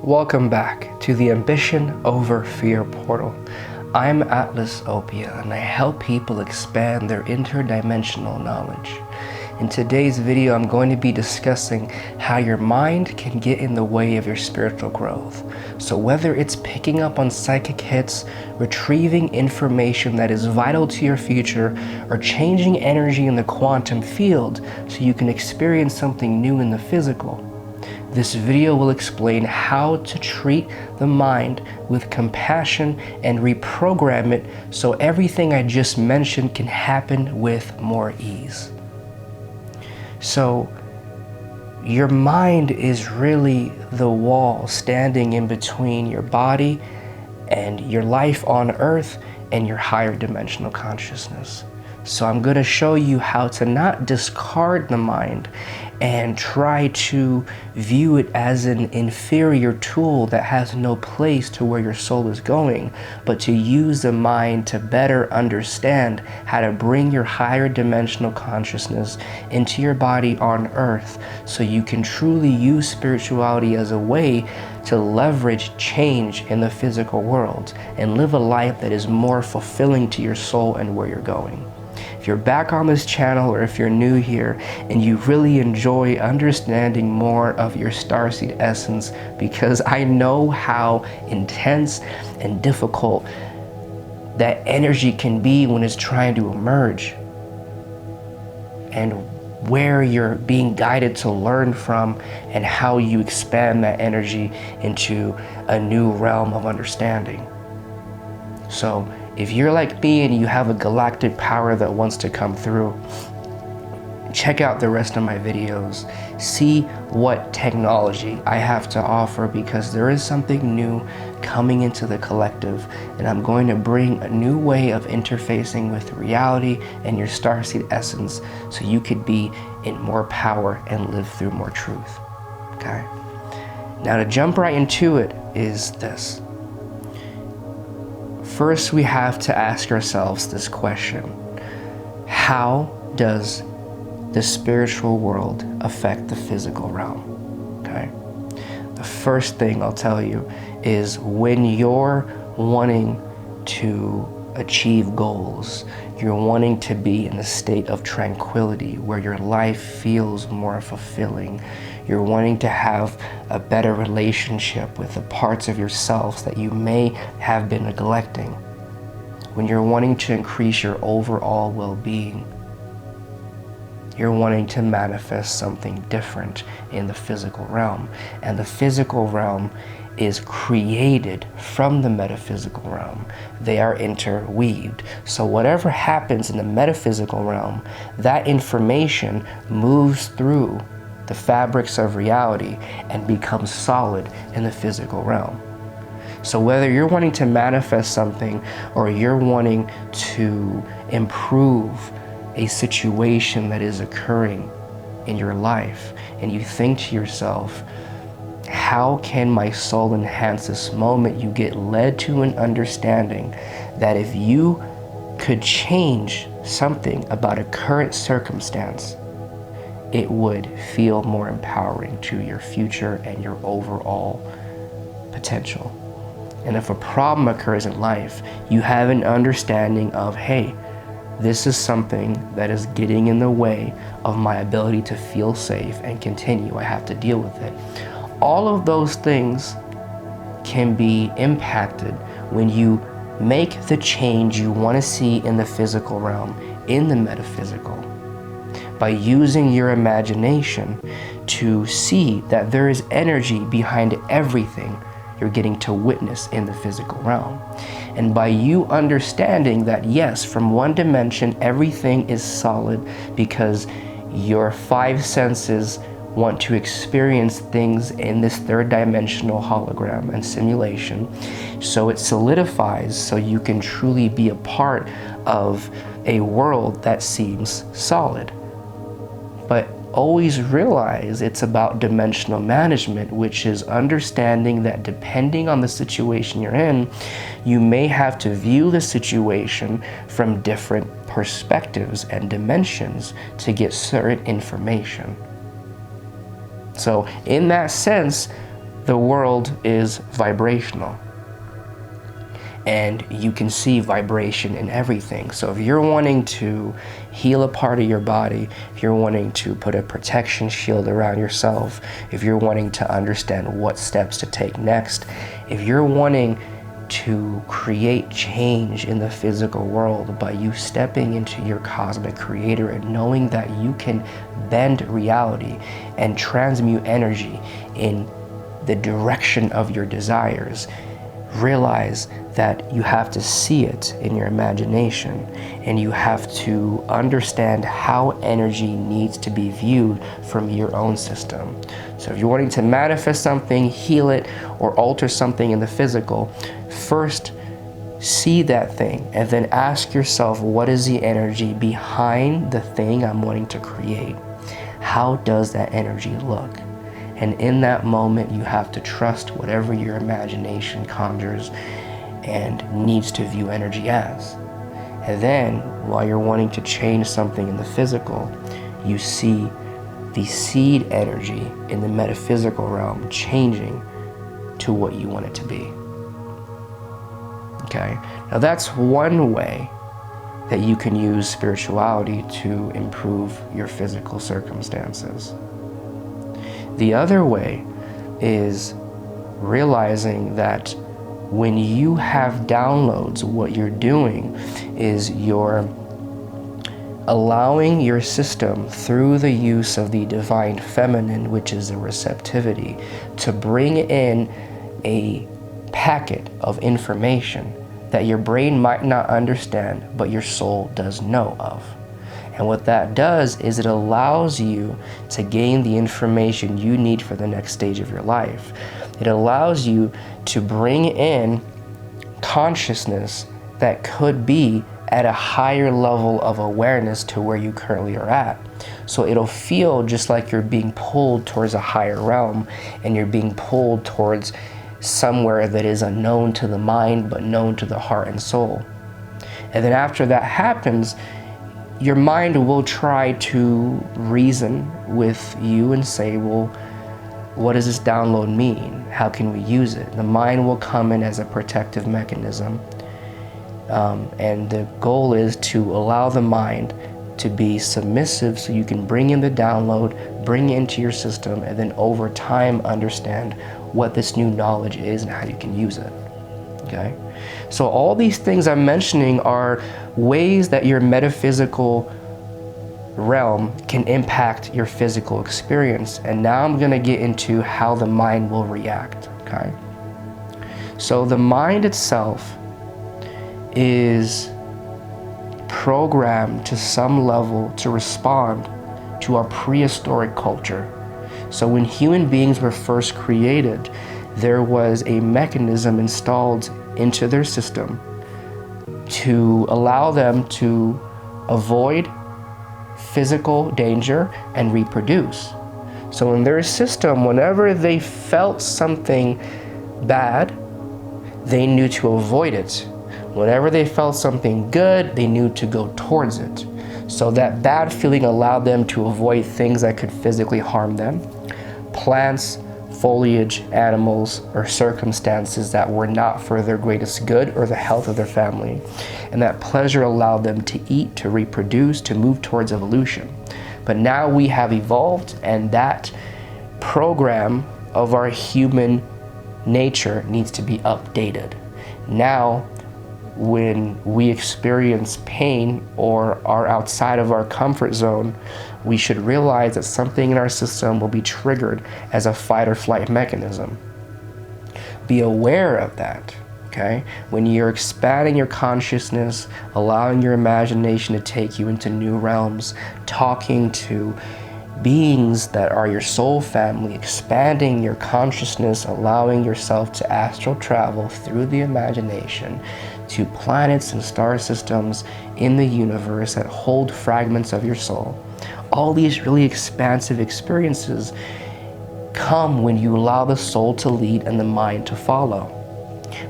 Welcome back to the Ambition Over Fear portal. I'm Atlas Opia and I help people expand their interdimensional knowledge. In today's video, I'm going to be discussing how your mind can get in the way of your spiritual growth. So whether it's picking up on psychic hits, retrieving information that is vital to your future, or changing energy in the quantum field so you can experience something new in the physical, this video will explain how to treat the mind with compassion and reprogram it so everything I just mentioned can happen with more ease. So, your mind is really the wall standing in between your body and your life on Earth and your higher dimensional consciousness. So I'm going to show you how to not discard the mind and try to view it as an inferior tool that has no place to where your soul is going, but to use the mind to better understand how to bring your higher dimensional consciousness into your body on Earth so you can truly use spirituality as a way to leverage change in the physical world and live a life that is more fulfilling to your soul and where you're going. If you're back on this channel or if you're new here and you really enjoy understanding more of your starseed essence, because I know how intense and difficult that energy can be when it's trying to emerge, and where you're being guided to learn from and how you expand that energy into a new realm of understanding. So if you're like me and you have a galactic power that wants to come through, check out the rest of my videos. See what technology I have to offer, because there is something new coming into the collective, and I'm going to bring a new way of interfacing with reality and your starseed essence so you could be in more power and live through more truth. Okay? Now, to jump right into it is this. First, we have to ask ourselves this question: how does the spiritual world affect the physical realm? Okay. The first thing I'll tell you is, when you're wanting to achieve goals, you're wanting to be in a state of tranquility where your life feels more fulfilling, you're wanting to have a better relationship with the parts of yourselves that you may have been neglecting, when you're wanting to increase your overall well-being, you're wanting to manifest something different in the physical realm. And the physical realm is created from the metaphysical realm. They are interweaved. So whatever happens in the metaphysical realm, that information moves through the fabrics of reality and becomes solid in the physical realm. So whether you're wanting to manifest something or you're wanting to improve a situation that is occurring in your life, and you think to yourself, how can my soul enhance this moment? You get led to an understanding that if you could change something about a current circumstance, it would feel more empowering to your future and your overall potential. And if a problem occurs in life, you have an understanding of, hey, this is something that is getting in the way of my ability to feel safe and continue. I have to deal with it. All of those things can be impacted when you make the change you want to see in the physical realm, in the metaphysical, by using your imagination to see that there is energy behind everything you're getting to witness in the physical realm. And by you understanding that, yes, from one dimension, everything is solid because your five senses want to experience things in this third dimensional hologram and simulation. So it solidifies so you can truly be a part of a world that seems solid. But always realize it's about dimensional management, which is understanding that depending on the situation you're in, you may have to view the situation from different perspectives and dimensions to get certain information. So in that sense, the world is vibrational. And you can see vibration in everything. So if you're wanting to heal a part of your body, if you're wanting to put a protection shield around yourself, if you're wanting to understand what steps to take next, if you're wanting to create change in the physical world by you stepping into your cosmic creator and knowing that you can bend reality and transmute energy in the direction of your desires, realize that you have to see it in your imagination, and you have to understand how energy needs to be viewed from your own system. So if you're wanting to manifest something, heal it, or alter something in the physical, first see that thing and then ask yourself, what is the energy behind the thing I'm wanting to create? How does that energy look? And in that moment, you have to trust whatever your imagination conjures and needs to view energy as. And then, while you're wanting to change something in the physical, you see the seed energy in the metaphysical realm changing to what you want it to be. Okay? Now that's one way that you can use spirituality to improve your physical circumstances. The other way is realizing that when you have downloads, what you're doing is you're allowing your system through the use of the divine feminine, which is the receptivity, to bring in a packet of information that your brain might not understand, but your soul does know of. And what that does is it allows you to gain the information you need for the next stage of your life. It allows you to bring in consciousness that could be at a higher level of awareness to where you currently are at. So it'll feel just like you're being pulled towards a higher realm, and you're being pulled towards somewhere that is unknown to the mind but known to the heart and soul. And then after that happens, your mind will try to reason with you and say, well, what does this download mean? How can we use it? The mind will come in as a protective mechanism. And the goal is to allow the mind to be submissive so you can bring in the download, bring it into your system, and then over time understand what this new knowledge is and how you can use it. Okay? So all these things I'm mentioning are ways that your metaphysical realm can impact your physical experience. And now I'm going to get into how the mind will react. Okay? So the mind itself is programmed to some level to respond to our prehistoric culture. So when human beings were first created, there was a mechanism installed into their system to allow them to avoid physical danger and reproduce. So in their system, whenever they felt something bad, they knew to avoid it. Whenever they felt something good, they knew to go towards it. So that bad feeling allowed them to avoid things that could physically harm them. Plants, foliage, animals, or circumstances that were not for their greatest good or the health of their family. And that pleasure allowed them to eat, to reproduce, to move towards evolution. But now we have evolved, and that program of our human nature needs to be updated. Now, when we experience pain or are outside of our comfort zone, we should realize that something in our system will be triggered as a fight or flight mechanism. Be aware of that, okay? When you're expanding your consciousness, allowing your imagination to take you into new realms, talking to beings that are your soul family, expanding your consciousness, allowing yourself to astral travel through the imagination to planets and star systems in the universe that hold fragments of your soul. All these really expansive experiences come when you allow the soul to lead and the mind to follow.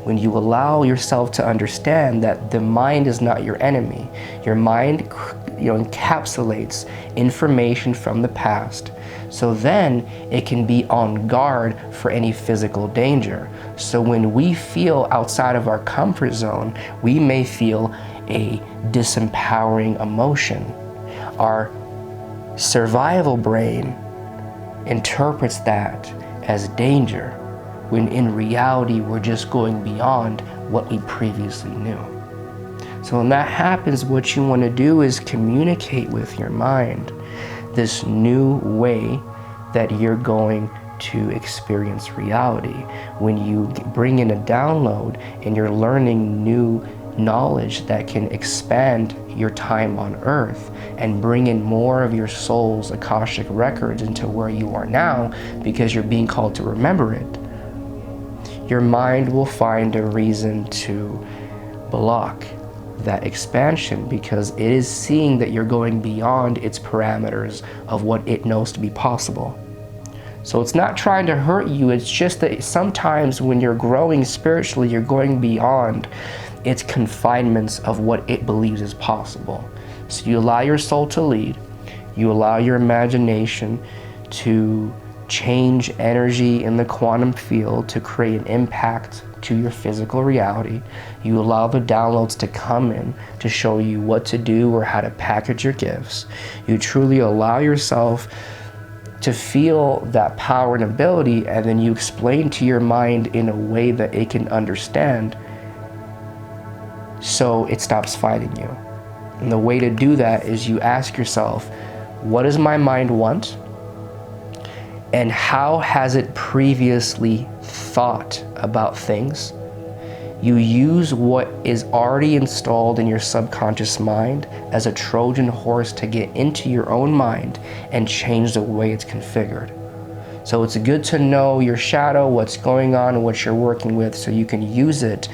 When you allow yourself to understand that the mind is not your enemy. Your mind encapsulates information from the past. So then it can be on guard for any physical danger. So when we feel outside of our comfort zone, we may feel a disempowering emotion. Our survival brain interprets that as danger, when in reality we're just going beyond what we previously knew. So when that happens, what you want to do is communicate with your mind this new way that you're going to experience reality. When you bring in a download and you're learning new knowledge that can expand your time on earth and bring in more of your soul's akashic records into where you are now, because you're being called to remember it, your mind will find a reason to block that expansion, because it is seeing that you're going beyond its parameters of what it knows to be possible. So it's not trying to hurt you, it's just that sometimes when you're growing spiritually, you're going beyond its confinements of what it believes is possible. So you allow your soul to lead, you allow your imagination to change energy in the quantum field to create an impact to your physical reality. You allow the downloads to come in to show you what to do or how to package your gifts. You truly allow yourself to feel that power and ability, and then you explain to your mind in a way that it can understand, so it stops fighting you. And the way to do that is you ask yourself, what does my mind want? And how has it previously thought about things? You use what is already installed in your subconscious mind as a Trojan horse to get into your own mind and change the way it's configured. So it's good to know your shadow, what's going on, and what you're working with, so you can use it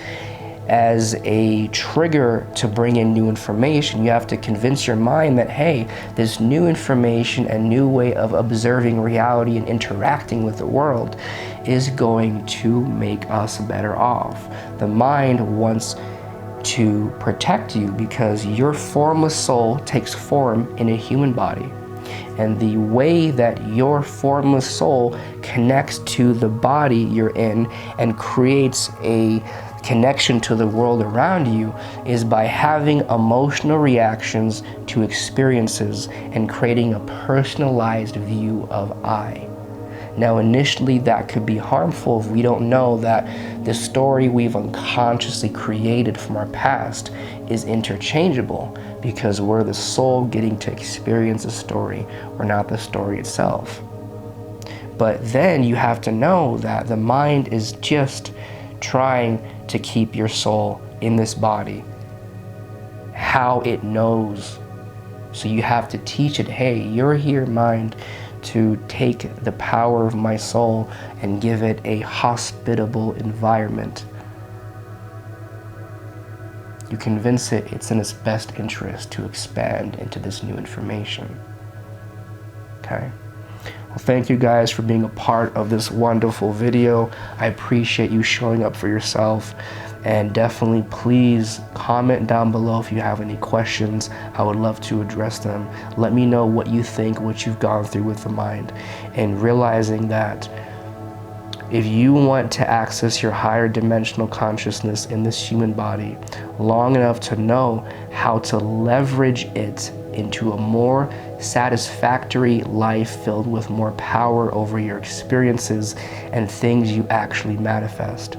as a trigger to bring in new information. You have to convince your mind that, hey, this new information and new way of observing reality and interacting with the world is going to make us better off. The mind wants to protect you because your formless soul takes form in a human body. And the way that your formless soul connects to the body you're in and creates a connection to the world around you is by having emotional reactions to experiences and creating a personalized view of I. Now, initially that could be harmful if we don't know that the story we've unconsciously created from our past is interchangeable, because we're the soul getting to experience a story, we're not the story itself. But then you have to know that the mind is just trying to keep your soul in this body how it knows. So you have to teach it, hey, you're here, mind, to take the power of my soul and give it a hospitable environment. You convince it it's in its best interest to expand into this new information. Okay? Well, thank you guys for being a part of this wonderful video. I appreciate you showing up for yourself. And definitely please comment down below if you have any questions. I would love to address them. Let me know what you think, what you've gone through with the mind, and realizing that if you want to access your higher dimensional consciousness in this human body long enough to know how to leverage it into a more satisfactory life filled with more power over your experiences and things you actually manifest,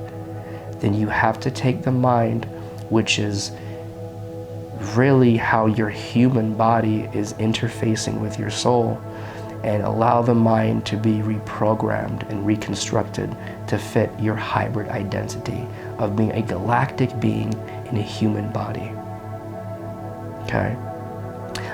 then you have to take the mind, which is really how your human body is interfacing with your soul, and allow the mind to be reprogrammed and reconstructed to fit your hybrid identity of being a galactic being in a human body. Okay?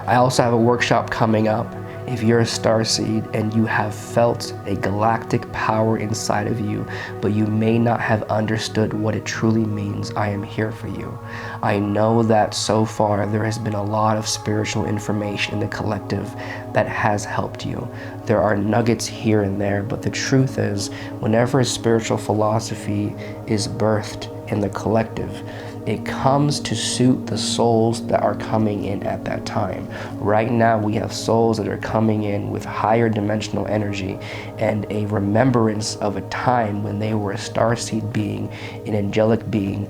I also have a workshop coming up. If you're a starseed and you have felt a galactic power inside of you, but you may not have understood what it truly means, I am here for you. I know that so far there has been a lot of spiritual information in the collective that has helped you. There are nuggets here and there, but the truth is, whenever a spiritual philosophy is birthed in the collective, It comes to suit the souls that are coming in at that time. Right now, we have souls that are coming in with higher dimensional energy and a remembrance of a time when they were a starseed being, an angelic being,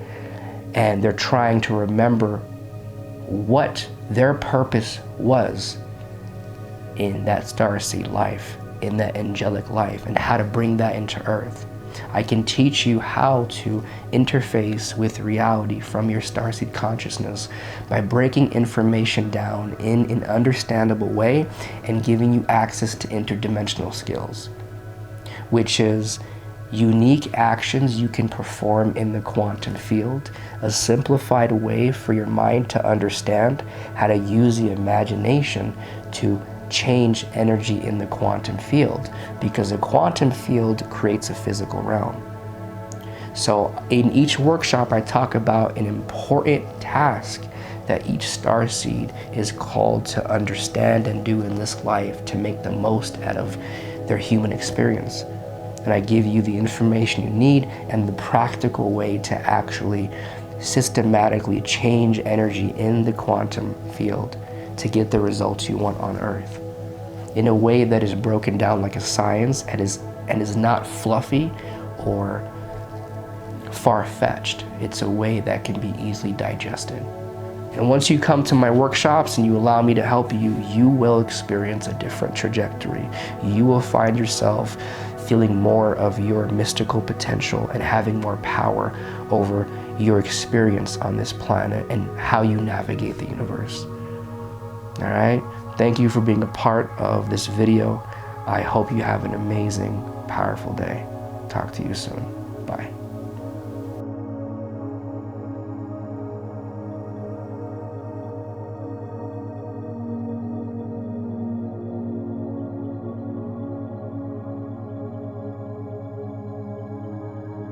and they're trying to remember what their purpose was in that starseed life, in that angelic life, and how to bring that into earth. I can teach you how to interface with reality from your starseed consciousness by breaking information down in an understandable way and giving you access to interdimensional skills, which is unique actions you can perform in the quantum field, a simplified way for your mind to understand how to use the imagination to change energy in the quantum field, because the quantum field creates a physical realm. So in each workshop, I talk about an important task that each starseed is called to understand and do in this life to make the most out of their human experience. And I give you the information you need and the practical way to actually systematically change energy in the quantum field to get the results you want on Earth in a way that is broken down like a science and is not fluffy or far-fetched. It's a way that can be easily digested. And once you come to my workshops and you allow me to help you, you will experience a different trajectory. You will find yourself feeling more of your mystical potential and having more power over your experience on this planet and how you navigate the universe. All right? Thank you for being a part of this video. I hope you have an amazing, powerful day. Talk to you soon. Bye.